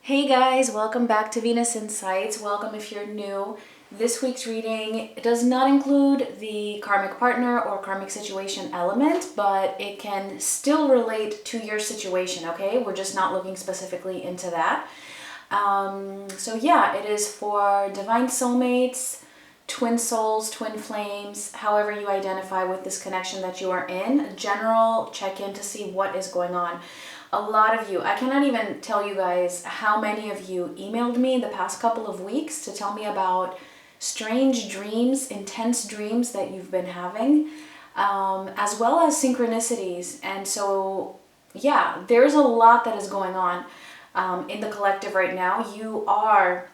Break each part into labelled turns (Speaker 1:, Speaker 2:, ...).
Speaker 1: Hey guys, welcome back to Venus Insights. Welcome if you're new. This week's reading does not include the karmic partner or karmic situation element, but it can still relate to your situation, okay? We're just not looking specifically into that. So yeah, it is for divine soulmates, twin souls, twin flames, however you identify with this connection that you are in. A general check-in to see what is going on. A lot of you, I cannot even tell you guys how many of you emailed me the past couple of weeks to tell me about strange dreams, intense dreams that you've been having, as well as synchronicities. And so, yeah, there's a lot that is going on in the collective right now. You are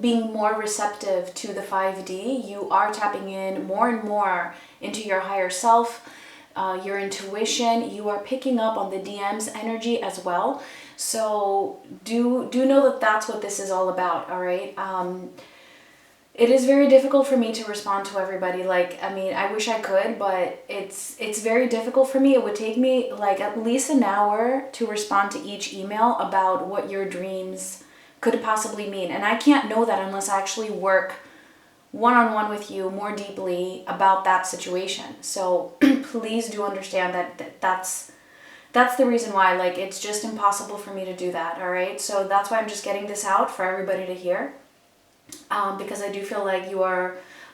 Speaker 1: being more receptive to the 5D. You are tapping in more and more into your higher self, your intuition. You are picking up on the DM's energy as well. So do know that that's what this is all about, all right? It is very difficult for me to respond to everybody. I wish I could, but it's very difficult for me. It would take me like at least an hour to respond to each email about what your dreams could possibly mean. And I can't know that unless I actually work one-on-one with you more deeply about that situation. So please do understand that that's the reason why, like, it's just impossible for me to do that, all right? So that's why I'm just getting this out for everybody to hear, because I do feel like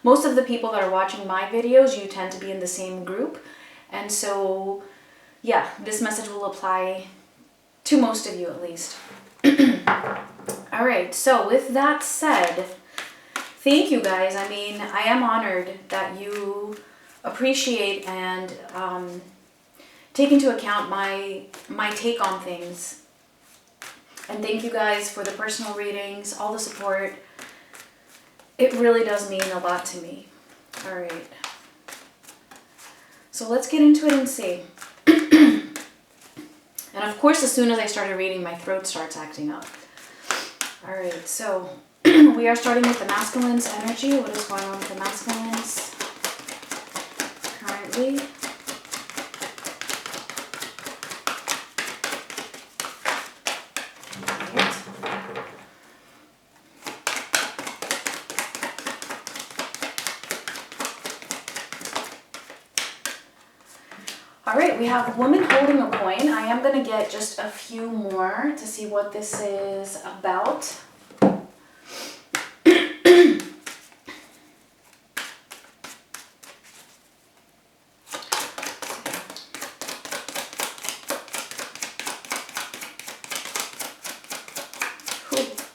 Speaker 1: most of the people that are watching my videos, you tend to be in the same group. And so, yeah, this message will apply to most of you at least. All right, so with that said, thank you guys. I mean, I am honored that you appreciate and take into account my take on things. And thank you guys for the personal readings, all the support. It really does mean a lot to me. All right. So let's get into it and see. And of course, as soon as I started reading, my throat starts acting up. All right, so we are starting with the masculine's energy. What is going on with the masculines currently? All right, we have woman holding a coin. I am going to get just a few more to see what this is about.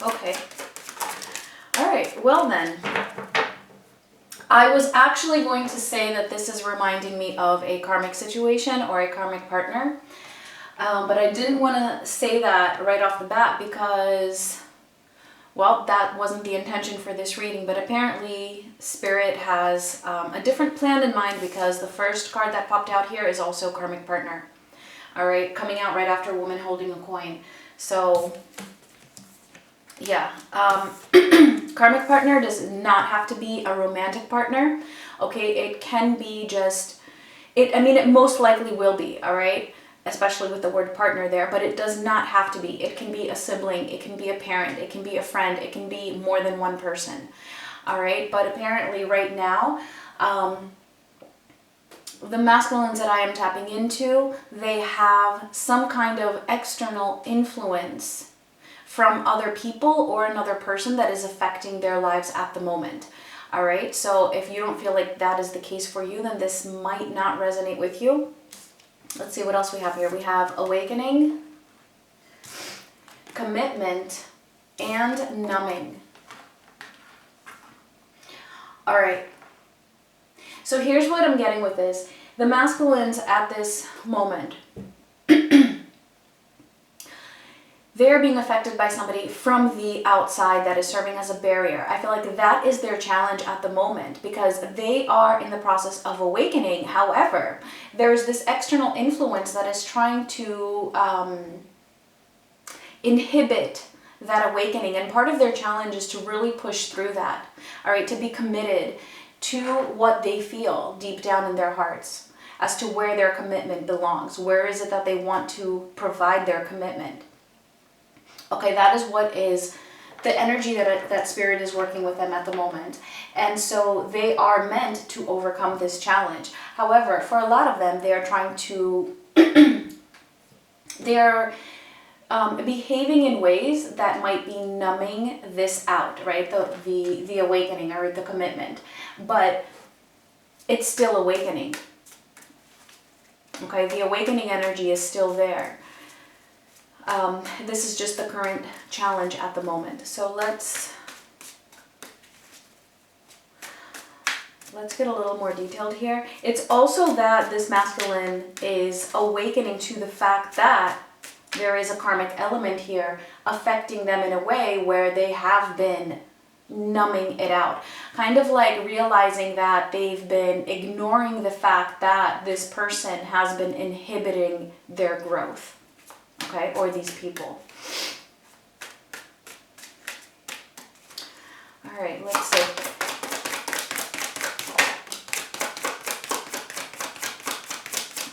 Speaker 1: Okay. All right, well then. I was actually going to say that this is reminding me of a karmic situation or a karmic partner, but I didn't want to say that right off the bat because, well, that wasn't the intention for this reading, but apparently Spirit has a different plan in mind because the first card that popped out here is also karmic partner. All right, coming out right after woman holding a coin. So yeah, karmic partner does not have to be a romantic partner, okay? It can be just, it most likely will be, all right? Especially with the word partner there, but it does not have to be. It can be a sibling, it can be a parent, it can be a friend, it can be more than one person, all right? But apparently right now, the masculines that I am tapping into, they have some kind of external influence from other people or another person that is affecting their lives at the moment. All right, so if you don't feel like that is the case for you, then this might not resonate with you. Let's see what else we have here. We have awakening, commitment, and numbing. All right, so here's what I'm getting with this. The masculines at this moment, they're being affected by somebody from the outside that is serving as a barrier. I feel like that is their challenge at the moment because they are in the process of awakening. However, there's this external influence that is trying to inhibit that awakening. And part of their challenge is to really push through that, all right, to be committed to what they feel deep down in their hearts as to where their commitment belongs. Where is it that they want to provide their commitment? Okay, that is what is the energy that spirit is working with them at the moment. And so they are meant to overcome this challenge. However, for a lot of them, they are trying to, they're behaving in ways that might be numbing this out, right? The awakening or the commitment. But it's still awakening. Okay, the awakening energy is still there. This is just the current challenge at the moment. So let's get a little more detailed here. It's also that this masculine is awakening to the fact that there is a karmic element here affecting them in a way where they have been numbing it out. Kind of like realizing that they've been ignoring the fact that this person has been inhibiting their growth. Okay, or these people. All right, let's see.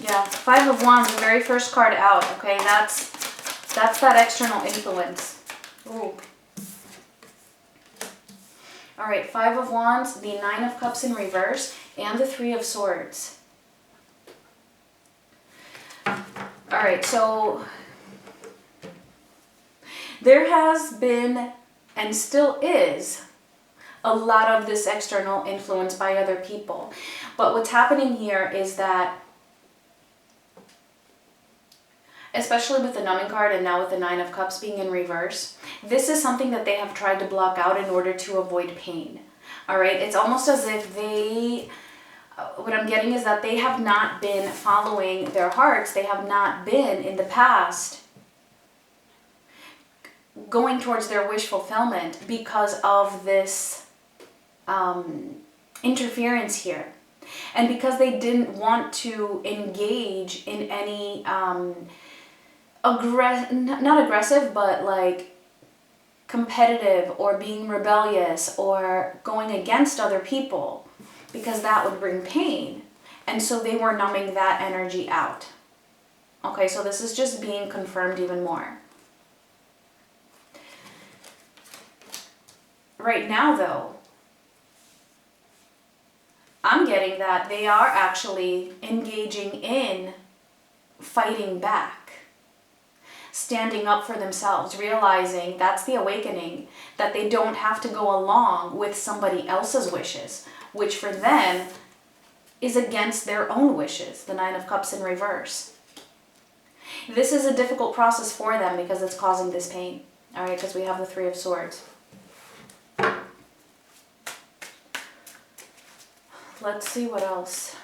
Speaker 1: Yeah, Five of Wands, the very first card out. Okay, that's that external influence. Ooh. All right, Five of Wands, the Nine of Cups in reverse, and the Three of Swords. All right, so there has been, and still is, a lot of this external influence by other people. But what's happening here is that, especially with the numbing card and now with the Nine of Cups being in reverse, this is something that they have tried to block out in order to avoid pain. All right, it's almost as if they, what I'm getting is that they have not been following their hearts. They have not been in the past going towards their wish fulfillment because of this interference here. And because they didn't want to engage in any not aggressive, but like competitive or being rebellious or going against other people, because that would bring pain. And so they were numbing that energy out. Okay, so this is just being confirmed even more. Right now, though, I'm getting that they are actually engaging in fighting back, standing up for themselves, realizing that's the awakening, that they don't have to go along with somebody else's wishes, which for them is against their own wishes, the Nine of Cups in reverse. This is a difficult process for them because it's causing this pain, all right, because we have the Three of Swords. Let's see what else.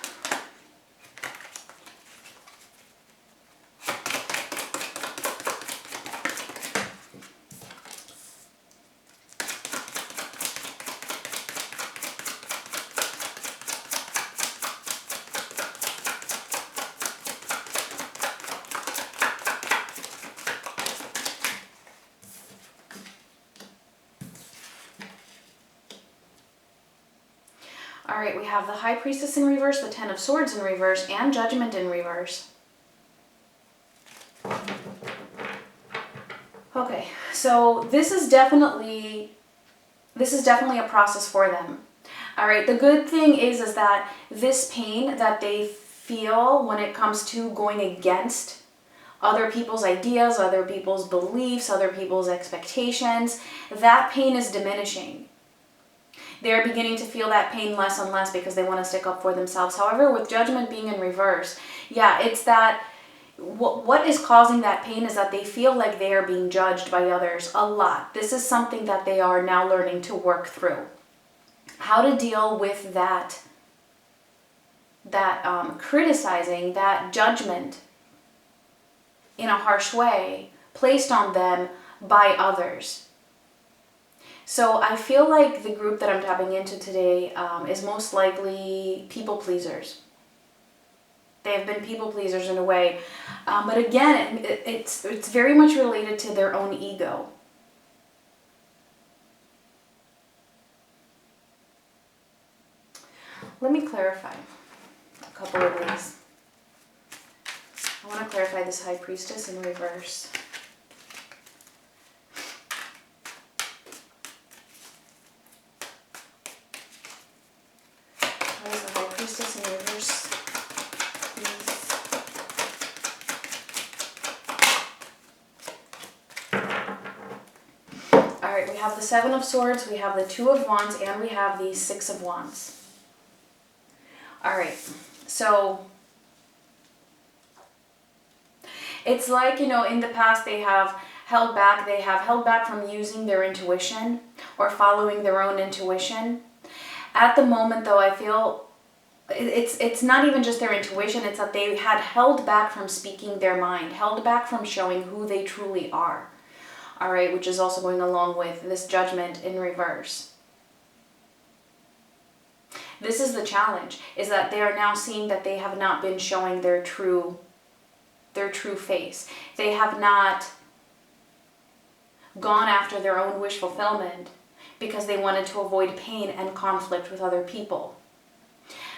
Speaker 1: All right, we have the High Priestess in reverse, the Ten of Swords in reverse, and Judgment in reverse. Okay, so this is definitely a process for them. All right, the good thing is that this pain that they feel when it comes to going against other people's ideas, other people's beliefs, other people's expectations, that pain is diminishing. They're beginning to feel that pain less and less because they want to stick up for themselves. However, with Judgment being in reverse, yeah, it's that what is causing that pain is that they feel like they are being judged by others a lot. This is something that they are now learning to work through. How to deal with that criticizing, that judgment in a harsh way placed on them by others. So I feel like the group that I'm tapping into today is most likely people pleasers. They have been people pleasers in a way. But again, it's very much related to their own ego. Let me clarify a couple of these. I want to clarify this High Priestess in reverse. right, we have the Seven of Swords, we have the Two of Wands, and we have the Six of Wands. All right, so it's like, you know, in the past they have held back from using their intuition or following their own intuition. At the moment, though, I feel it's not even just their intuition, it's that they had held back from speaking their mind, held back from showing who they truly are. All right, which is also going along with this Judgment in reverse. This is the challenge, is that they are now seeing that they have not been showing their true face. They have not gone after their own wish fulfillment because they wanted to avoid pain and conflict with other people.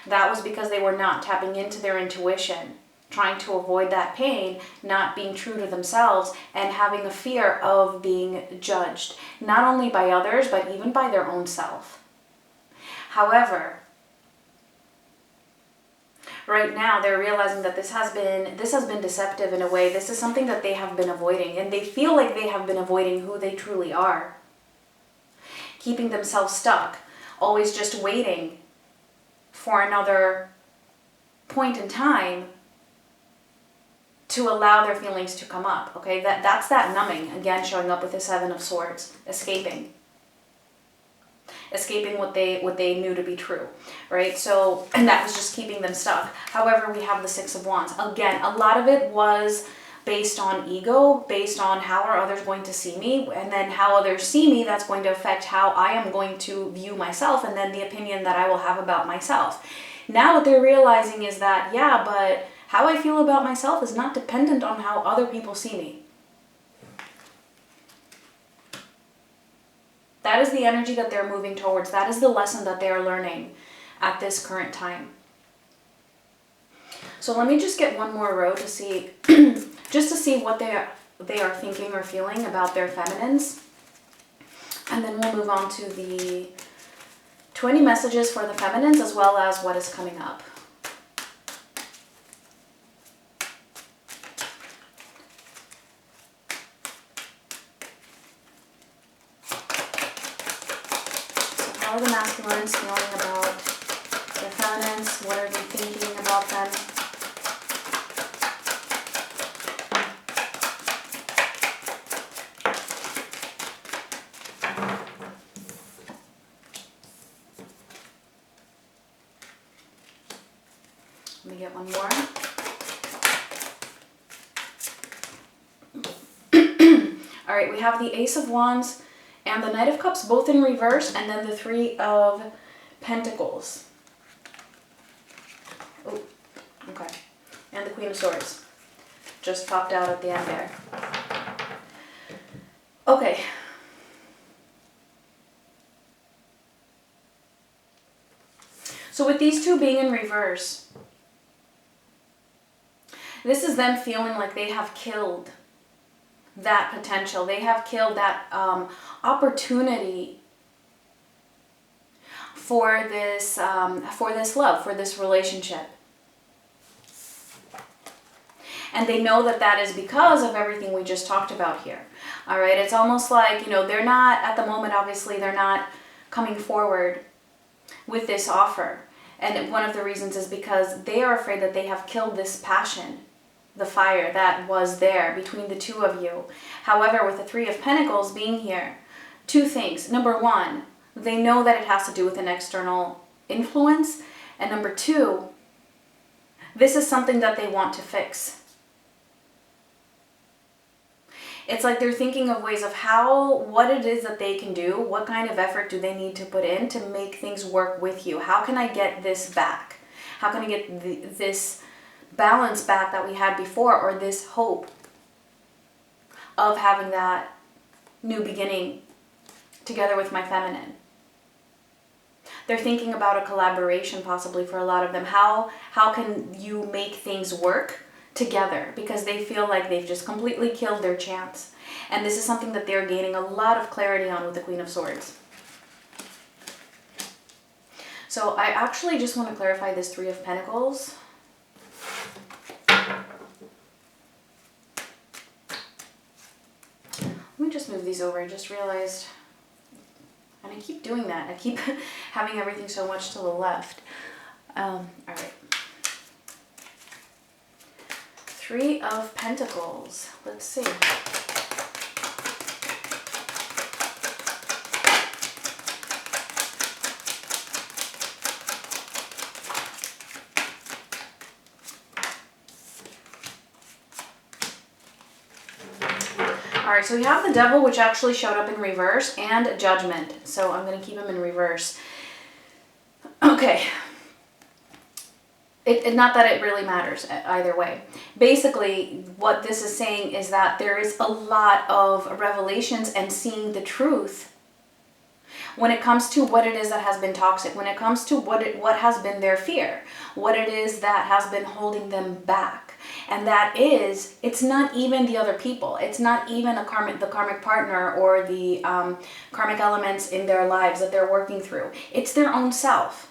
Speaker 1: That was because they were not tapping into their intuition, trying to avoid that pain, not being true to themselves, and having a fear of being judged, not only by others, but even by their own self. However, right now they're realizing that this has been deceptive in a way. This is something that they have been avoiding, and they feel like they have been avoiding who they truly are, keeping themselves stuck, always just waiting for another point in time to allow their feelings to come up. Okay, that's that numbing, again showing up with the Seven of Swords, escaping what they knew to be true, right? So, and that was just keeping them stuck. However, we have the Six of Wands. Again, a lot of it was based on ego, based on how are others going to see me, and then how others see me, that's going to affect how I am going to view myself, and then the opinion that I will have about myself. Now what they're realizing is that, yeah, but how I feel about myself is not dependent on how other people see me. That is the energy that they're moving towards. That is the lesson that they are learning at this current time. So let me just get one more row to see, just to see what they are thinking or feeling about their feminines. And then we'll move on to the 20 messages for the feminines, as well as what is coming up. How are the masculines feeling about their feminines? What are they thinking about them? Let me get one more. All right, we have the Ace of Wands and the Knight of Cups, both in reverse, and then the Three of Pentacles. Oh, okay. And the Queen of Swords just popped out at the end there. Okay. So with these two being in reverse, this is them feeling like they have killed that potential. They have killed that opportunity for this love, for this relationship. And they know that that is because of everything we just talked about here. All right, it's almost like, you know, they're not, at the moment, obviously, they're not coming forward with this offer. And one of the reasons is because they are afraid that they have killed this passion, the fire that was there between the two of you. However, with the Three of Pentacles being here, two things. Number one, they know that it has to do with an external influence. And number two, this is something that they want to fix. It's like they're thinking of ways of what it is that they can do, what kind of effort do they need to put in to make things work with you? How can I get this back? How can I get this balance back that we had before, or this hope of having that new beginning together with my feminine? They're thinking about a collaboration possibly for a lot of them. How can you make things work together, because they feel like they've just completely killed their chance. And this is something that they're gaining a lot of clarity on with the Queen of Swords. So I actually just want to clarify this Three of Pentacles. Let me just move these over. I just realized And I keep doing that. I keep having everything so much to the left. All right. 3 of Pentacles. Let's see. All right, so we have the Devil, which actually showed up in reverse, and Judgment. So I'm going to keep them in reverse. Okay. Not that it really matters either way. Basically, what this is saying is that there is a lot of revelations and seeing the truth when it comes to what it is that has been toxic, when it comes to what has been their fear, what it is that has been holding them back. And that is, it's not even the other people. It's not even the karmic partner or the karmic elements in their lives that they're working through. It's their own self.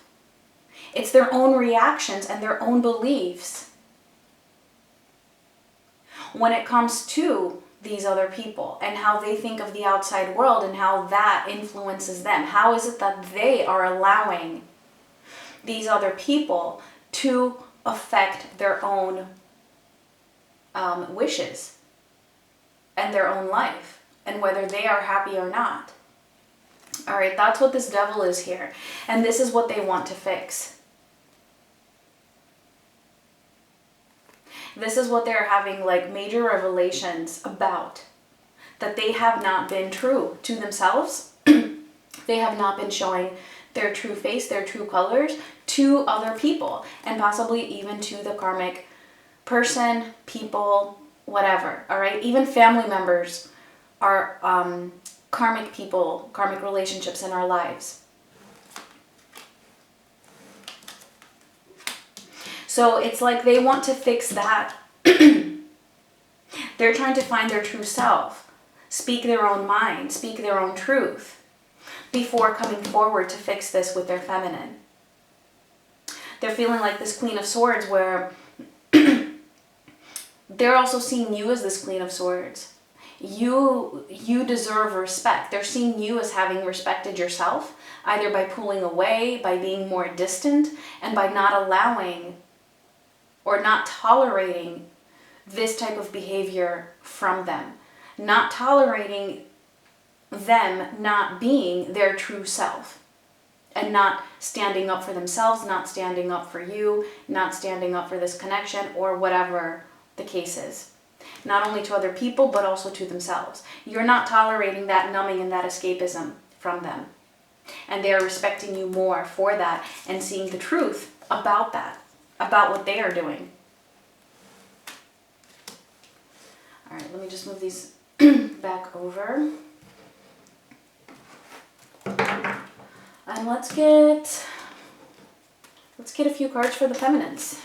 Speaker 1: It's their own reactions and their own beliefs when it comes to these other people and how they think of the outside world and how that influences them. How is it that they are allowing these other people to affect their own wishes and their own life and whether they are happy or not? All right, that's what this Devil is here. And this is what they want to fix. This is what they're having like major revelations about. That they have not been true to themselves. They have not been showing their true face, their true colors to other people. And possibly even to the karmic person, people, whatever. All right, even family members are karmic people, karmic relationships in our lives. So it's like they want to fix that. They're trying to find their true self, speak their own mind, speak their own truth before coming forward to fix this with their feminine. They're feeling like this Queen of Swords where they're also seeing you as this Queen of Swords. You deserve respect. They're seeing you as having respected yourself, either by pulling away, by being more distant, and by not allowing or not tolerating this type of behavior from them. Not tolerating them not being their true self. And not standing up for themselves, not standing up for you, not standing up for this connection, or whatever the case is. Not only to other people, but also to themselves. You're not tolerating that numbing and that escapism from them. And they are respecting you more for that and seeing the truth about that, about what they are doing. All right, let me just move these back over. And let's get a few cards for the feminines.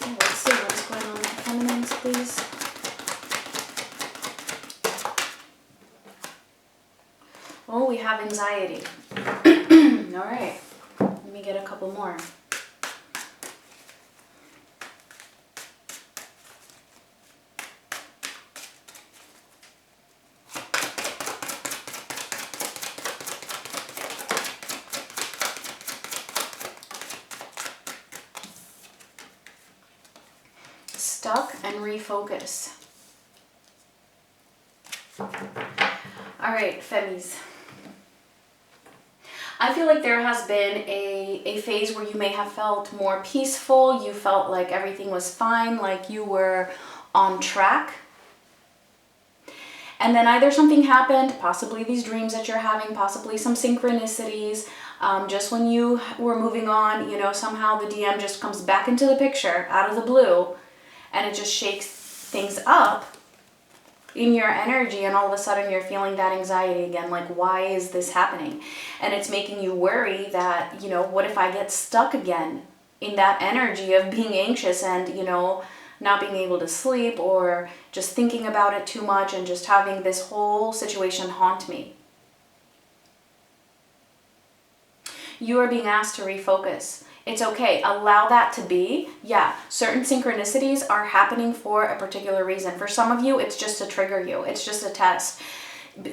Speaker 1: Oh, let's see what's going on with the feminines, please. Oh, we have anxiety. All right, let me get a couple more. Stuck and refocus. All right, femmies. I feel like there has been a phase where you may have felt more peaceful. You felt like everything was fine, like you were on track. And then either something happened, possibly these dreams that you're having, possibly some synchronicities. Just when you were moving on, you know, somehow the DM just comes back into the picture out of the blue. And it just shakes things up in your energy, and all of a sudden you're feeling that anxiety again, like, why is this happening? And it's making you worry that, you know, what if I get stuck again in that energy of being anxious and, you know, not being able to sleep, or just thinking about it too much and just having this whole situation haunt me. You are being asked to refocus. It's okay. Allow that to be. Yeah, certain synchronicities are happening for a particular reason. For some of you, it's just to trigger you. It's just a test.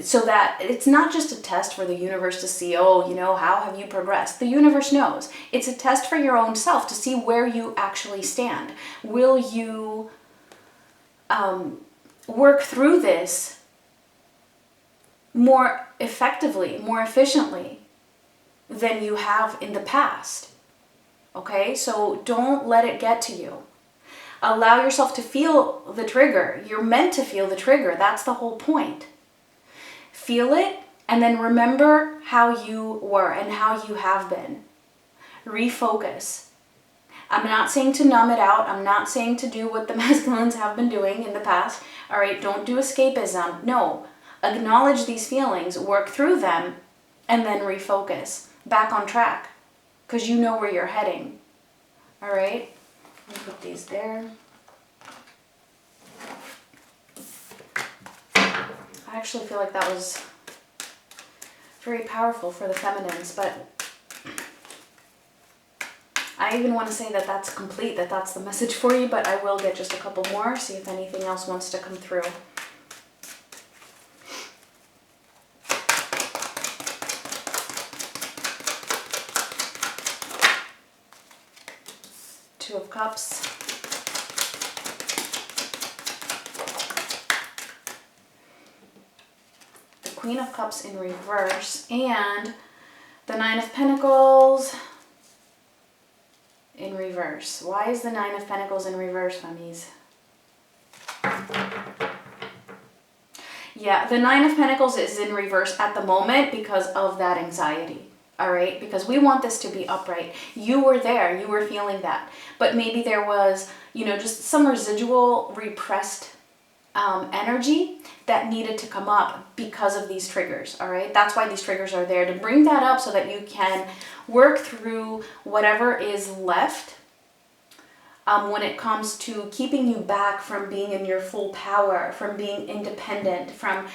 Speaker 1: So that it's not just a test for the universe to see, oh, you know, how have you progressed? The universe knows. It's a test for your own self to see where you actually stand. Will you work through this more effectively, more efficiently than you have in the past? Okay, so don't let it get to you. Allow yourself to feel the trigger. You're meant to feel the trigger. That's the whole point. Feel it, and then remember how you were and how you have been. Refocus. I'm not saying to numb it out. I'm not saying to do what the masculines have been doing in the past. All right, don't do escapism. No, acknowledge these feelings, work through them, and then refocus. Back on track, because you know where you're heading. All right, let me put these there. I actually feel like that was very powerful for the feminines, but I even want to say that that's complete, that that's the message for you, but I will get just a couple more, see if anything else wants to come through. Two of Cups. Queen of Cups in reverse, and the Nine of Pentacles in reverse. Why is the Nine of Pentacles in reverse, Femmies? Yeah, the Nine of Pentacles is in reverse at the moment because of that anxiety. All right, because we want this to be upright. You were there, you were feeling that, but maybe there was, you know, just some residual repressed energy that needed to come up because of these triggers. All right, that's why these triggers are there, to bring that up so that you can work through whatever is left when it comes to keeping you back from being in your full power, from being independent, from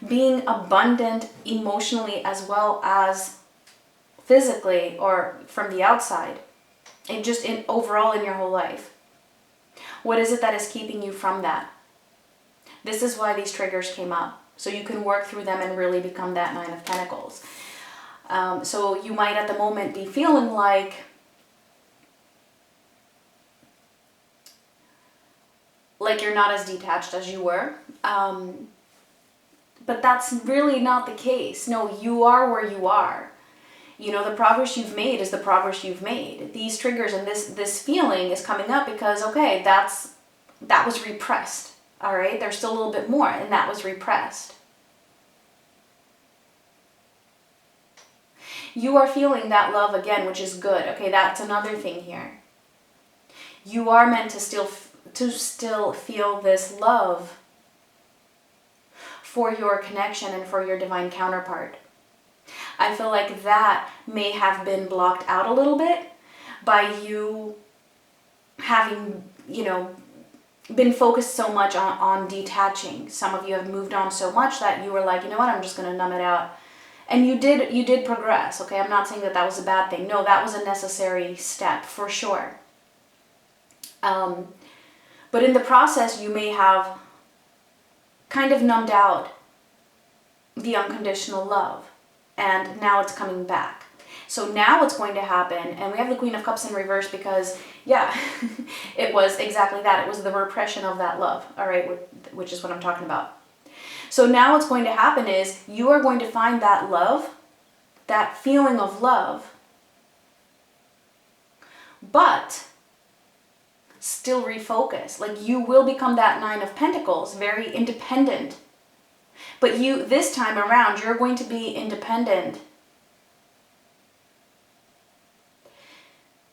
Speaker 1: being abundant emotionally as well as physically or from the outside, and just in overall in your whole life. What is it that is keeping you from that? This is why these triggers came up, so you can work through them and really become that Nine of Pentacles. So you might at the moment be feeling like you're not as detached as you were, but that's really not the case. No, you are where you are. You know, the progress you've made is the progress you've made. These triggers and this feeling is coming up because, okay, that was repressed. All right, there's still a little bit more, and that was repressed. You are feeling that love again, which is good. Okay, that's another thing here. You are meant to still feel this love for your connection and for your divine counterpart. I feel like that may have been blocked out a little bit by you having, you know, been focused so much on detaching. Some of you have moved on so much that you were like, you know what, I'm just going to numb it out. And you did progress, okay? I'm not saying that that was a bad thing. No, that was a necessary step for sure. But in the process, you may have kind of numbed out the unconditional love, and now it's coming back. So now what's going to happen, and we have the Queen of Cups in reverse because, yeah, it was exactly that. It was the repression of that love, all right, which is what I'm talking about. So now what's going to happen is you are going to find that love, that feeling of love, but still refocus. Like, you will become that Nine of Pentacles, very independent. But you, this time around, you're going to be independent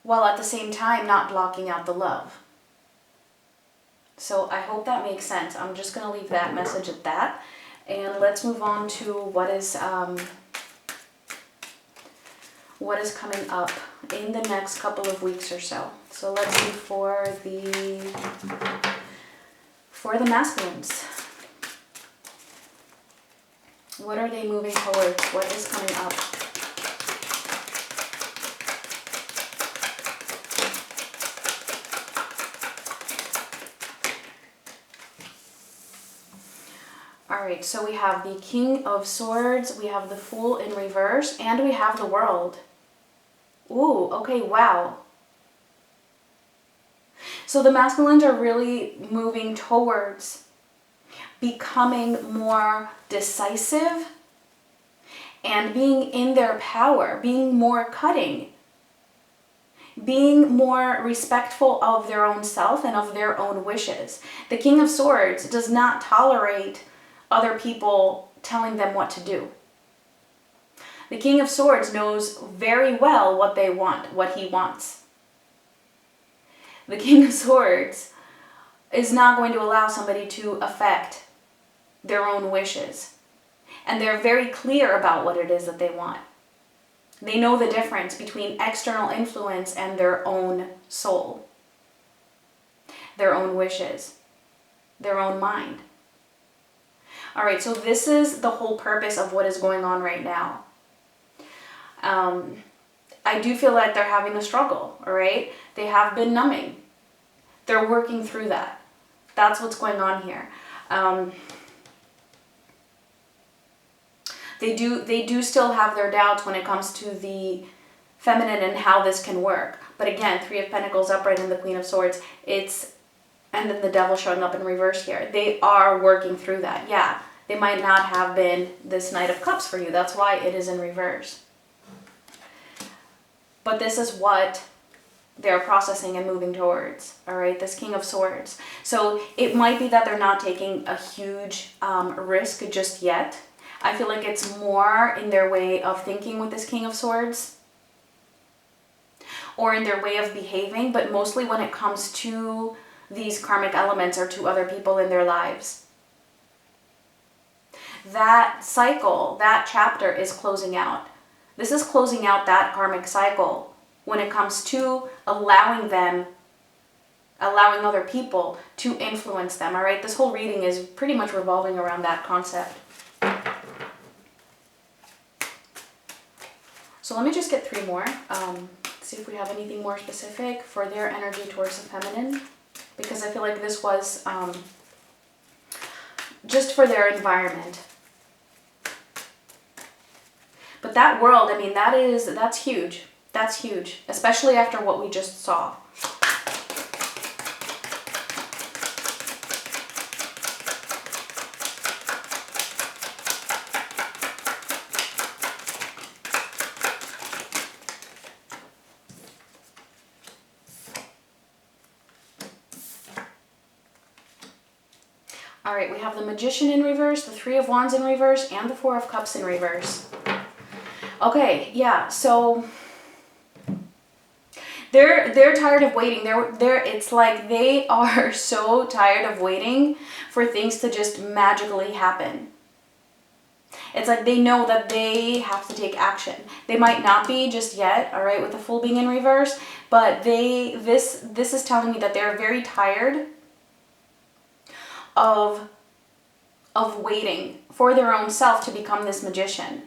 Speaker 1: while at the same time not blocking out the love. So I hope that makes sense. I'm just going to leave that message at that. And let's move on to what is coming up in the next couple of weeks or so. So let's see for the masculines. What are they moving towards? What is coming up? All right, so we have the King of Swords, we have the Fool in reverse, and we have the World. Ooh, okay, wow. So the masculines are really moving towards becoming more decisive and being in their power, being more cutting, being more respectful of their own self and of their own wishes. The King of Swords does not tolerate other people telling them what to do. The King of Swords knows very well what they want, what he wants. The King of Swords is not going to allow somebody to affect their own wishes. And they're very clear about what it is that they want. They know the difference between external influence and their own soul, their own wishes, their own mind. All right, so this is the whole purpose of what is going on right now. I do feel like they're having a struggle, all right? They have been numbing. They're working through that. That's what's going on here. They do still have their doubts when it comes to the feminine and how this can work. But again, Three of Pentacles upright and the Queen of Swords, and then the Devil showing up in reverse here. They are working through that. Yeah, they might not have been this Knight of Cups for you. That's why it is in reverse. But this is what they're processing and moving towards, all right? This King of Swords. So it might be that they're not taking a huge risk just yet. I feel like it's more in their way of thinking with this King of Swords, or in their way of behaving, but mostly when it comes to these karmic elements or to other people in their lives. That cycle, that chapter is closing out. This is closing out that karmic cycle when it comes to allowing other people to influence them, all right? This whole reading is pretty much revolving around that concept. So let me just get 3 more, see if we have anything more specific for their energy towards the feminine, because I feel like this was just for their environment. But that World, I mean, that's huge. That's huge, especially after what we just saw. All right, we have the Magician in reverse, the Three of Wands in reverse, and the Four of Cups in reverse. Okay, yeah, so they're tired of waiting. It's like they are so tired of waiting for things to just magically happen. It's like they know that they have to take action. They might not be just yet, all right, with the Fool being in reverse, but this is telling me that they're very tired of waiting for their own self to become this magician.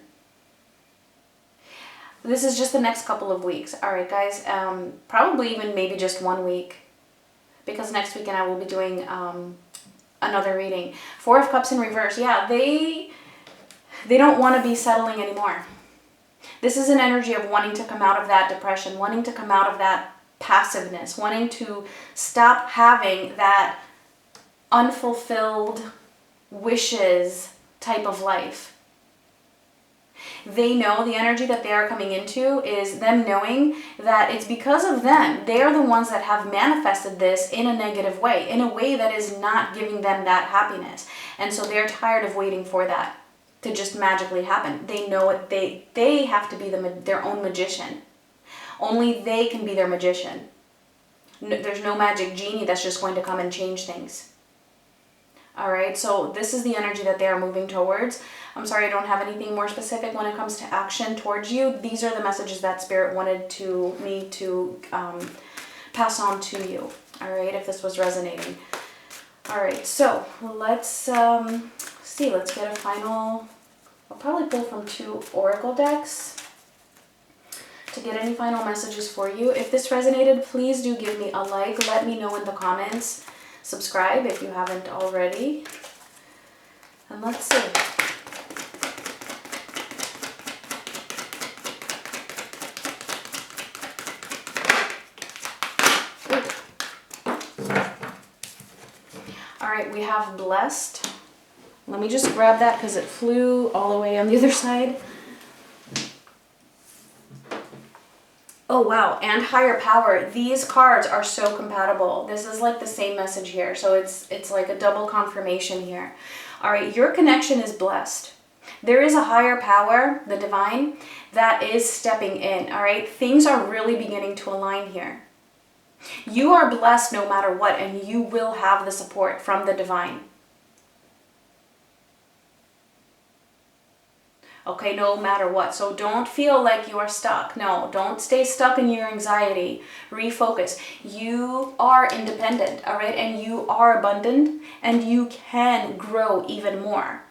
Speaker 1: This is just the next couple of weeks. All right, guys, probably even maybe just 1 week, because next weekend I will be doing another reading. Four of Cups in reverse. Yeah, they don't want to be settling anymore. This is an energy of wanting to come out of that depression, wanting to come out of that passiveness, wanting to stop having that unfulfilled wishes type of life. They know the energy that they are coming into is them knowing that it's because of them. They are the ones that have manifested this in a negative way, in a way that is not giving them that happiness. And so they're tired of waiting for that to just magically happen. They know it. They have to be their own magician. Only they can be their magician. There's no magic genie that's just going to come and change things. All right, so this is the energy that they are moving towards. I'm sorry I don't have anything more specific when it comes to action towards you. These are the messages that Spirit wanted me to pass on to you. All right, if this was resonating. All right, so let's see. Let's get a final. I'll probably pull from 2 oracle decks to get any final messages for you. If this resonated, please do give me a like. Let me know in the comments. Subscribe if you haven't already. And let's see. All right, we have blessed. Let me just grab that because it flew all the way on the other side. Oh wow, and higher power. These cards are so compatible. This is like the same message here. So it's like a double confirmation here. All right, your connection is blessed. There is a higher power, the divine, that is stepping in. All right, things are really beginning to align here. You are blessed no matter what, and you will have the support from the divine. Okay, no matter what. So don't feel like you are stuck. No, don't stay stuck in your anxiety. Refocus. You are independent, all right? And you are abundant, and you can grow even more.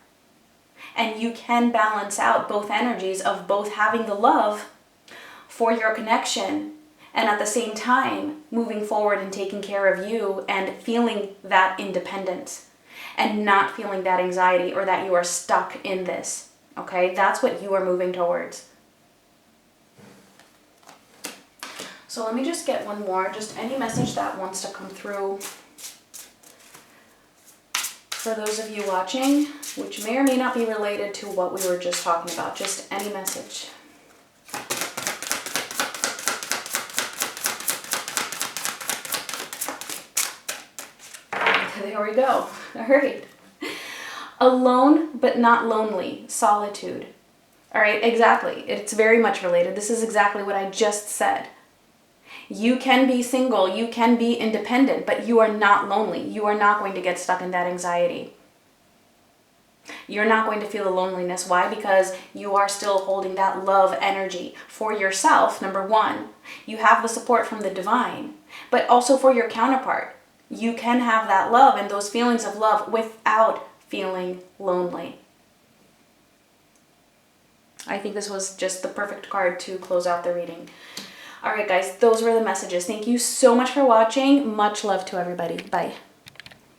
Speaker 1: And you can balance out both energies of both having the love for your connection and at the same time moving forward and taking care of you and feeling that independence and not feeling that anxiety or that you are stuck in this. Okay, that's what you are moving towards. So let me just get one more, just any message that wants to come through for those of you watching, which may or may not be related to what we were just talking about, just any message. There we go. All right. Alone, but not lonely. Solitude. All right, exactly. It's very much related. This is exactly what I just said. You can be single, you can be independent, but you are not lonely. You are not going to get stuck in that anxiety. You're not going to feel the loneliness. Why? Because you are still holding that love energy for yourself, number one. You have the support from the divine, but also for your counterpart. You can have that love and those feelings of love without feeling lonely. I think this was just the perfect card to close out the reading. All right, guys, those were the messages. Thank you so much for watching. Much love to everybody. Bye.